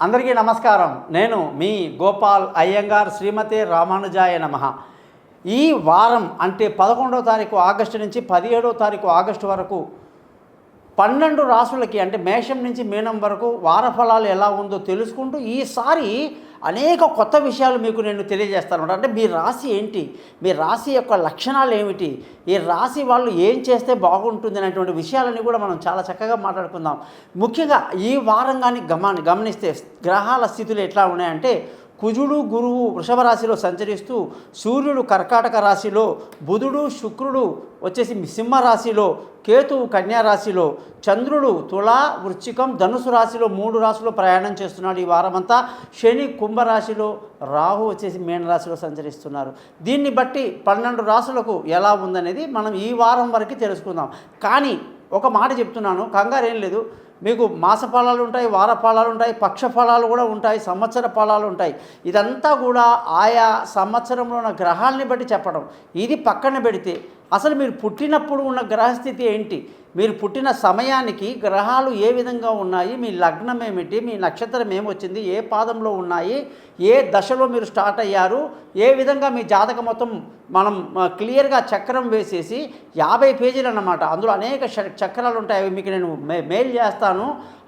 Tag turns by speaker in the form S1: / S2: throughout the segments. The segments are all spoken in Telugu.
S1: అందరికీ నమస్కారం. నేను మీ గోపాల్ అయ్యంగార్. శ్రీమతే రామానుజాయ నమః. ఈ వారం అంటే 11వ తారీఖు ఆగస్టు నుంచి 17వ తారీఖు ఆగస్టు వరకు 12 రాసులకి అంటే మేషం నుంచి మీనం వరకు వార ఫలాలు ఎలా ఉందో తెలుసుకుంటూ ఈసారి అనేక కొత్త విషయాలు మీకు నేను తెలియజేస్తాను. అంటే మీ రాశి ఏంటి, మీ రాశి యొక్క లక్షణాలు ఏమిటి, ఈ రాశి వాళ్ళు ఏం చేస్తే బాగుంటుంది అనేటువంటి విషయాలని కూడా మనం చాలా చక్కగా మాట్లాడుకుందాం. ముఖ్యంగా ఈ వారం కానీ గమనిస్తే గ్రహాల స్థితులు ఎట్లా ఉన్నాయంటే, కుజుడు గురువు వృషభ రాశిలో సంచరిస్తూ, సూర్యుడు కర్కాటక రాశిలో, బుధుడు శుక్రుడు వచ్చేసి సింహ రాశిలో, కేతువు కన్యా రాశిలో, చంద్రుడు తులా వృశ్చికం ధనుసు రాశిలో 3 రాశుల్లో ప్రయాణం చేస్తున్నాడు ఈ వారమంతా. శని కుంభరాశిలో, రాహు వచ్చేసి మీనరాశిలో సంచరిస్తున్నారు. దీన్ని బట్టి 12 రాశులకు ఎలా ఉందనేది మనం ఈ వారం వరకు తెలుసుకుందాం. కానీ ఒక మాట చెప్తున్నాను, కంగారేం లేదు. మీకు మాస ఫలాలు ఉంటాయి, వార ఫలాలు ఉంటాయి, పక్ష ఫలాలు కూడా ఉంటాయి, సంవత్సర ఫలాలు ఉంటాయి. ఇదంతా కూడా ఆయా సంవత్సరంలో ఉన్న గ్రహాలని బట్టి చెప్పడం. ఇది పక్కన పెడితే అసలు మీరు పుట్టినప్పుడు ఉన్న గ్రహస్థితి ఏంటి, మీరు పుట్టిన సమయానికి గ్రహాలు ఏ విధంగా ఉన్నాయి, మీ లగ్నం ఏమిటి, మీ నక్షత్రం ఏమొచ్చింది, ఏ పాదంలో ఉన్నాయి, ఏ దశలో మీరు స్టార్ట్ అయ్యారు, ఏ విధంగా మీ జాతకం మొత్తం మనం క్లియర్గా చక్రం వేసేసి 50 పేజీలు అన్నమాట. అందులో అనేక చక్రాలు ఉంటాయి. అవి మీకు నేను మెయిల్ చేస్తాను.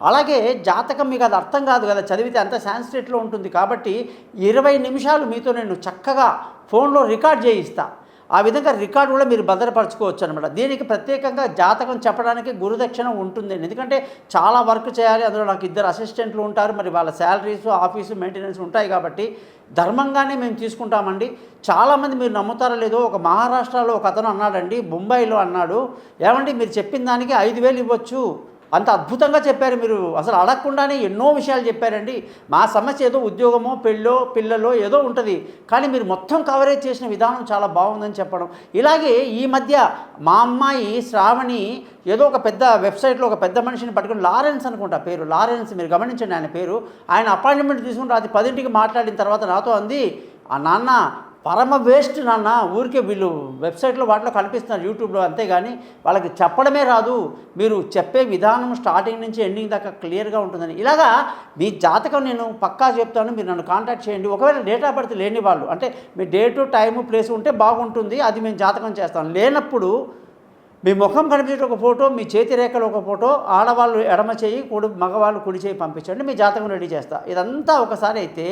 S1: అలాగే జాతకం మీకు అది అర్థం కాదు కదా, చదివితే అంత సాంస్క్రిట్లో ఉంటుంది. కాబట్టి 20 నిమిషాలు మీతో నేను చక్కగా ఫోన్లో రికార్డ్ చేయిస్తా. ఆ విధంగా రికార్డు కూడా మీరు భద్రపరచుకోవచ్చు అనమాట. దీనికి ప్రత్యేకంగా జాతకం చెప్పడానికి గురుదక్షిణ ఉంటుందండి. ఎందుకంటే చాలా వర్క్ చేయాలి, అందులో నాకు 2 అసిస్టెంట్లు ఉంటారు. మరి వాళ్ళ శాలరీస్, ఆఫీసు మెయింటెనెన్స్ ఉంటాయి. కాబట్టి ధర్మంగానే మేము తీసుకుంటామండి. చాలామంది మీరు నమ్ముతారో లేదో, ఒక మహారాష్ట్రలో ఒక అతను అన్నాడండి, ముంబైలో అన్నాడు, ఏమండి మీరు చెప్పిన దానికి 5,000 ఇవ్వచ్చు, అంత అద్భుతంగా చెప్పారు, మీరు అసలు అడగకుండానే ఎన్నో విషయాలు చెప్పారండి. మా సమస్య ఏదో ఉద్యోగమో పెళ్ళో పిల్లలో ఏదో ఉంటుంది, కానీ మీరు మొత్తం కవరేజ్ చేసిన విధానం చాలా బాగుందని చెప్పడం. ఇలాగే ఈ మధ్య మా అమ్మాయి శ్రావణి ఏదో ఒక పెద్ద వెబ్సైట్లో ఒక పెద్ద మనిషిని పట్టుకుని, లారెన్స్ అనుకుంటా పేరు, లారెన్స్, మీరు గమనించండి ఆయన పేరు. ఆయన అపాయింట్మెంట్ తీసుకుని రాత్రి 10ంటికి మాట్లాడిన తర్వాత నాతో అంది, ఆ నాన్న పరమ వేస్ట్ నాన్న, ఊరికే వీళ్ళు వెబ్సైట్లో వాటిలో కనిపిస్తున్నారు యూట్యూబ్లో, అంతేగాని వాళ్ళకి చెప్పడమే రాదు, మీరు చెప్పే విధానం స్టార్టింగ్ నుంచి ఎండింగ్ దాకా క్లియర్గా ఉంటుందని. ఇలాగా మీ జాతకం నేను పక్కా చెప్తాను, మీరు నన్ను కాంటాక్ట్ చేయండి. ఒకవేళ డేట్ ఆఫ్ బర్త్ లేని వాళ్ళు, అంటే మీ డేటు టైము ప్లేస్ ఉంటే బాగుంటుంది, అది మేము జాతకం చేస్తాం. లేనప్పుడు మీ ముఖం కనిపించే ఒక ఫోటో, మీ చేతి రేఖలు ఒక ఫోటో, ఆడవాళ్ళు ఎడమ చేయి, మగవాళ్ళు కుడి చేయి పంపించండి, మీ జాతకం రెడీ చేస్తా. ఇదంతా ఒకసారి అయితే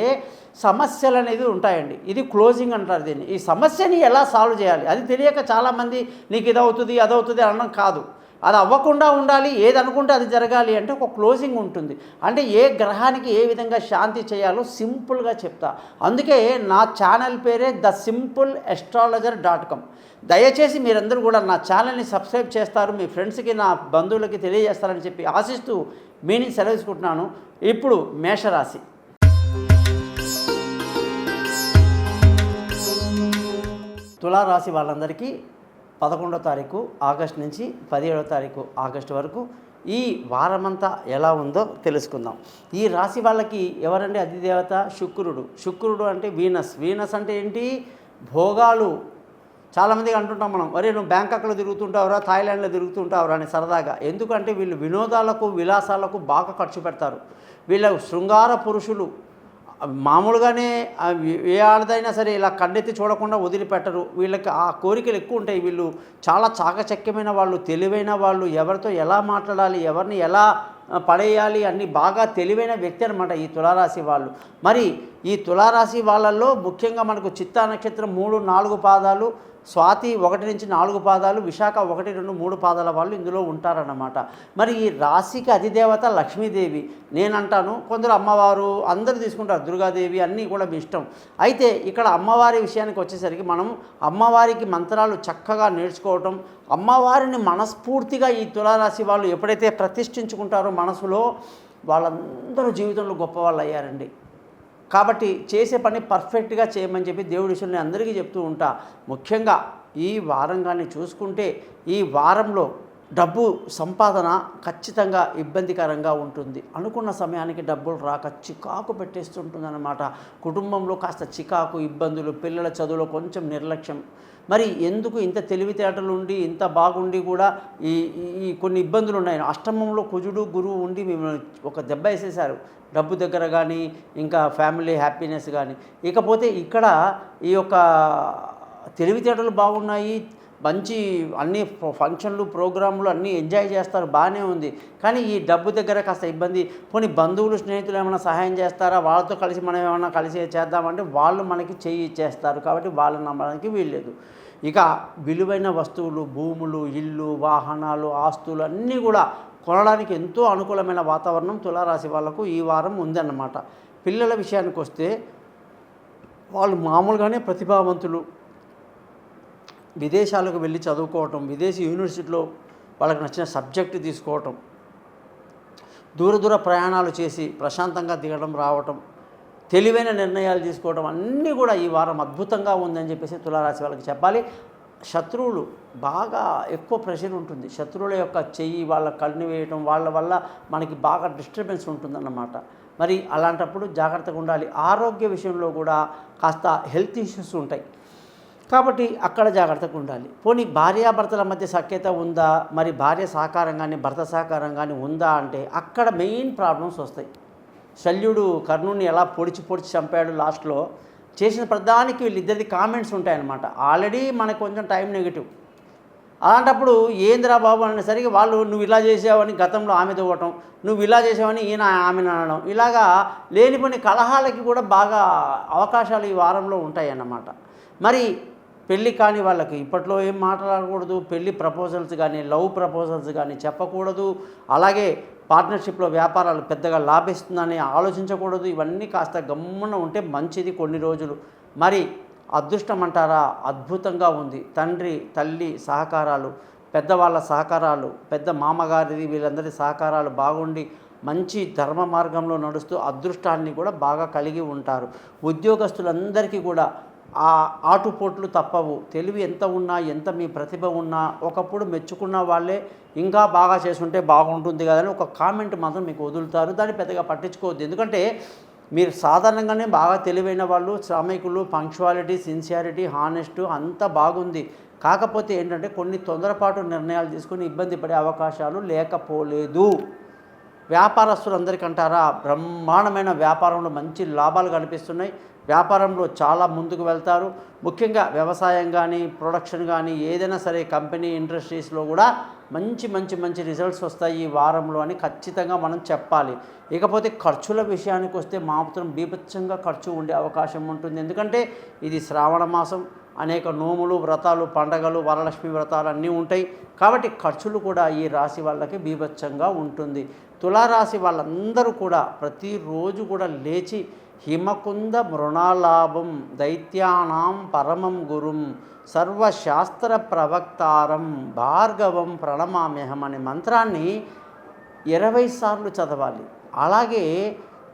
S1: సమస్యలు అనేది ఉంటాయండి. ఇది క్లోజింగ్ అంటారు దీన్ని. ఈ సమస్యని ఎలా సాల్వ్ చేయాలి అది తెలియక చాలామంది నీకు ఇదవుతుంది అదవుతుంది అనడం కాదు. అది అవ్వకుండా ఉండాలి, ఏది అనుకుంటే అది జరగాలి అంటే ఒక క్లోజింగ్ ఉంటుంది. అంటే ఏ గ్రహానికి ఏ విధంగా శాంతి చేయాలో సింపుల్గా చెప్తా. అందుకే నా ఛానల్ పేరే thesimple.astrologer.com. దయచేసి మీరందరూ కూడా నా ఛానల్ని సబ్స్క్రైబ్ చేస్తారు, మీ ఫ్రెండ్స్కి, నా బంధువులకి తెలియజేస్తారని చెప్పి ఆశిస్తూ మీ నుంచి సెలవు తీసుకుంటున్నాను. ఇప్పుడు మేషరాశి. తులారాశి వాళ్ళందరికీ 11వ తారీఖు ఆగస్టు నుంచి 17వ తారీఖు ఆగస్టు వరకు ఈ వారమంతా ఎలా ఉందో తెలుసుకుందాం. ఈ రాశి వాళ్ళకి ఎవరండి అధిదేవత? శుక్రుడు. శుక్రుడు అంటే వీనస్. వీనస్ అంటే ఏంటి? భోగాలు. చాలామందికి అంటుంటాం మనం, అరే నువ్వు బ్యాంకాక్లో తిరుగుతుంటావురా, థాయిలాండ్లో తిరుగుతుంటావురా అని సరదాగా. ఎందుకంటే వీళ్ళు వినోదాలకు విలాసాలకు బాగా ఖర్చు పెడతారు. వీళ్ళ శృంగార పురుషులు. మామూలుగానే ఏ ఆడదైనా సరే ఇలా కన్నెత్తి చూడకుండా వదిలిపెట్టరు. వీళ్ళకి ఆ కోరికలు ఎక్కువ ఉంటాయి. వీళ్ళు చాలా చాకచక్యమైన వాళ్ళు, తెలివైన వాళ్ళు, ఎవరితో ఎలా మాట్లాడాలి, ఎవరిని ఎలా పడేయాలి అన్ని బాగా తెలివైన వ్యక్తి అనమాట ఈ తులారాశి వాళ్ళు. మరి ఈ తులారాశి వాళ్ళల్లో ముఖ్యంగా మనకు చిత్తా నక్షత్రం 3, 4 పాదాలు, స్వాతి 1 నుంచి 4 పాదాలు, విశాఖ 1, 2, 3 పాదాల వాళ్ళు ఇందులో ఉంటారన్నమాట. మరి ఈ రాశికి అధిదేవత లక్ష్మీదేవి. నేనంటాను, కొందరు అమ్మవారు, అందరూ తీసుకుంటారు, దుర్గాదేవి, అన్నీ కూడా మీ ఇష్టం. అయితే ఇక్కడ అమ్మవారి విషయానికి వచ్చేసరికి మనం అమ్మవారికి మంత్రాలు చక్కగా నేర్చుకోవటం, అమ్మవారిని మనస్ఫూర్తిగా ఈ తులారాశి వాళ్ళు ఎప్పుడైతే ప్రతిష్ఠించుకుంటారో మనసులో, వాళ్ళందరూ జీవితంలో గొప్పవాళ్ళు అయ్యారండి. కాబట్టి చేసే పని పర్ఫెక్ట్గా చేయమని చెప్పి దేవుడి విషయంలో అందరికీ చెప్తూ ఉంటా. ముఖ్యంగా ఈ వారం కానీ చూసుకుంటే, ఈ వారంలో డబ్బు సంపాదన ఖచ్చితంగా ఇబ్బందికరంగా ఉంటుంది. అనుకున్న సమయానికి డబ్బులు రాక చికాకు పెట్టేస్తుంటుందన్నమాట. కుటుంబంలో కాస్త చికాకు, ఇబ్బందులు, పిల్లల చదువులో కొంచెం నిర్లక్ష్యం. మరి ఎందుకు ఇంత తెలివితేటలు ఉండి ఇంత బాగుండి కూడా ఈ ఈ కొన్ని ఇబ్బందులు ఉన్నాయి. అష్టమంలో కుజుడు గురువు ఉండి మిమ్మల్ని ఒక దెబ్బ వేసేశారు, డబ్బు దగ్గర కానీ ఇంకా ఫ్యామిలీ హ్యాపీనెస్ కానీ. ఇకపోతే ఇక్కడ ఈ యొక్క తెలివితేటలు బాగున్నాయి, మంచి అన్ని ఫంక్షన్లు ప్రోగ్రాంలు అన్నీ ఎంజాయ్ చేస్తారు, బాగానే ఉంది. కానీ ఈ డబ్బు దగ్గర కాస్త ఇబ్బంది. పోనీ బంధువులు స్నేహితులు ఏమైనా సహాయం చేస్తారా, వాళ్ళతో కలిసి మనం ఏమైనా కలిసి చేద్దామంటే వాళ్ళు మనకి చెయ్యి ఇచ్చేస్తారు. కాబట్టి వాళ్ళని నమ్మడానికి వీల్లేదు. ఇక విలువైన వస్తువులు, భూములు, ఇల్లు, వాహనాలు, ఆస్తులు అన్నీ కూడా కొనడానికి ఎంతో అనుకూలమైన వాతావరణం తులారాశి వాళ్ళకు ఈ వారం ఉందన్నమాట. పిల్లల విషయానికి వస్తే వాళ్ళు మామూలుగానే ప్రతిభావంతులు. విదేశాలకు వెళ్ళి చదువుకోవటం, విదేశీ యూనివర్సిటీలో వాళ్ళకి నచ్చిన సబ్జెక్టు తీసుకోవటం, దూర ప్రయాణాలు చేసి ప్రశాంతంగా దిగడం రావటం, తెలివైన నిర్ణయాలు తీసుకోవడం అన్నీ కూడా ఈ వారం అద్భుతంగా ఉందని చెప్పేసి తులారాశి వాళ్ళకి చెప్పాలి. శత్రువులు బాగా ఎక్కువ ప్రెషర్ ఉంటుంది. శత్రువుల యొక్క చెయ్యి వాళ్ళ కళ్ళని వేయటం, వాళ్ళ వల్ల మనకి బాగా డిస్టర్బెన్స్ ఉంటుందన్నమాట. మరి అలాంటప్పుడు జాగ్రత్తగా ఉండాలి. ఆరోగ్య విషయంలో కూడా కాస్త హెల్త్ ఇష్యూస్ ఉంటాయి, కాబట్టి అక్కడ జాగ్రత్తగా ఉండాలి. పోనీ భార్యాభర్తల మధ్య సఖ్యత ఉందా, మరి భార్య సహకారం కానీ భర్త సహకారం కానీ ఉందా అంటే అక్కడ మెయిన్ ప్రాబ్లమ్స్ వస్తాయి. శల్యుడు కర్ణుని ఎలా పొడిచి చంపాడు, లాస్ట్లో చేసిన ప్రధానికి వీళ్ళిద్దరిది కామెంట్స్ ఉంటాయన్నమాట. ఆల్రెడీ మనకు కొంచెం టైం నెగిటివ్. అలాంటప్పుడు ఏందిరా బాబు అనేసరికి వాళ్ళు నువ్వు ఇలా చేసావని గతంలో ఆమె తవ్వటం, నువ్వు ఇలా చేసావని ఈయన ఆమెను అనడం, ఇలాగా లేనిపోని కలహాలకి కూడా బాగా అవకాశాలు ఈ వారంలో ఉంటాయన్నమాట. మరి పెళ్ళి కాని వాళ్ళకి ఇప్పట్లో ఏం మాట్లాడకూడదు, పెళ్ళి ప్రపోజల్స్ కానీ లవ్ ప్రపోజల్స్ కానీ చెప్పకూడదు. అలాగే పార్ట్నర్షిప్లో వ్యాపారాలు పెద్దగా లాభిస్తుందని ఆలోచించకూడదు. ఇవన్నీ కాస్త గమ్మున ఉంటే మంచిది కొన్ని రోజులు. మరి అదృష్టం అంటారా, అద్భుతంగా ఉంది. తండ్రి తల్లి సహకారాలు, పెద్దవాళ్ళ సహకారాలు, పెద్ద మామగారిది వీళ్ళందరి సహకారాలు బాగుండి మంచి ధర్మ మార్గంలో నడుస్తూ అదృష్టాన్ని కూడా బాగా కలిగి ఉంటారు. ఉద్యోగస్తులందరికీ కూడా ఆ ఆటుపోట్లు తప్పవు. తెలివి ఎంత ఉన్నా, ఎంత మీ ప్రతిభ ఉన్నా ఒకప్పుడు మెచ్చుకున్న వాళ్ళే ఇంకా బాగా చేసుంటే బాగుంటుంది కదని ఒక కామెంట్ మాత్రం మీకు వదులుతారు. దాన్ని పెద్దగా పట్టించుకోవద్దు. ఎందుకంటే మీరు సాధారణంగానే బాగా తెలివైన వాళ్ళు, శ్రామికులు, పంక్చువాలిటీ, సిన్సియారిటీ, హానెస్ట్ అంతా బాగుంది. కాకపోతే ఏంటంటే కొన్ని తొందరపాటు నిర్ణయాలు తీసుకుని ఇబ్బంది పడే అవకాశాలు లేకపోలేదు. వ్యాపారస్తులందరికంటారా బ్రహ్మాండమైన వ్యాపారంలో మంచి లాభాలు కనిపిస్తున్నాయి. వ్యాపారంలో చాలా ముందుకు వెళ్తారు. ముఖ్యంగా వ్యవసాయం కానీ ప్రొడక్షన్ కానీ ఏదైనా సరే కంపెనీ ఇండస్ట్రీస్లో కూడా మంచి రిజల్ట్స్ వస్తాయి ఈ వారంలో అని ఖచ్చితంగా మనం చెప్పాలి. ఇకపోతే ఖర్చుల విషయానికి వస్తే మాత్రం బీభత్సంగా ఖర్చు ఉండే అవకాశం ఉంటుంది. ఎందుకంటే ఇది శ్రావణ మాసం, అనేక నోములు, వ్రతాలు, పండగలు, వరలక్ష్మి వ్రతాలు అన్నీ ఉంటాయి. కాబట్టి ఖర్చులు కూడా ఈ రాశి వాళ్ళకి బీభత్సంగా ఉంటుంది. తులారాశి వాళ్ళందరూ కూడా ప్రతిరోజు కూడా లేచి హిమకుంద మృణాలాభం దైత్యానాం పరమం గురుం సర్వశాస్త్ర ప్రవక్తారం భార్గవం ప్రణమామ్యహం అనే మంత్రాన్ని 20 సార్లు చదవాలి. అలాగే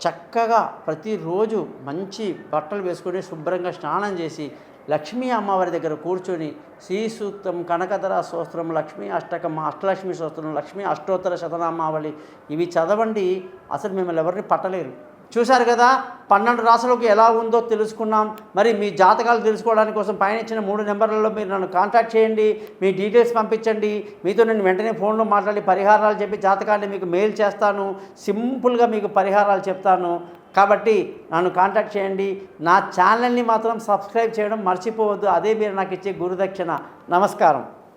S1: చక్కగా ప్రతిరోజు మంచి బట్టలు వేసుకొని శుభ్రంగా స్నానం చేసి లక్ష్మీ అమ్మవారి దగ్గర కూర్చొని శ్రీ సూక్తం, కనకధర స్తోత్రం, లక్ష్మీ అష్టకం, అష్టలక్ష్మి స్తోత్రం, లక్ష్మీ అష్టోత్తర శతనామావళి ఇవి చదవండి. అసలు మిమ్మల్ని ఎవరిని పట్టలేరు. చూశారు కదా 12 రాశులకు ఎలా ఉందో తెలుసుకున్నాం. మరి మీ జాతకాలు తెలుసుకోవడానికి కోసం పైన ఇచ్చిన 3 నెంబర్లలో మీరు నన్ను కాంటాక్ట్ చేయండి, మీ డీటెయిల్స్ పంపించండి. మీతో నేను వెంటనే ఫోన్లో మాట్లాడి పరిహారాలు చెప్పి జాతకాన్ని మీకు మెయిల్ చేస్తాను. సింపుల్గా మీకు పరిహారాలు చెప్తాను. కాబట్టి నన్ను కాంటాక్ట్ చేయండి. నా ఛానల్ని మాత్రం సబ్స్క్రైబ్ చేయడం మర్చిపోవద్దు. అదే మీరు నాకు ఇచ్చే గురుదక్షిణ. నమస్కారం.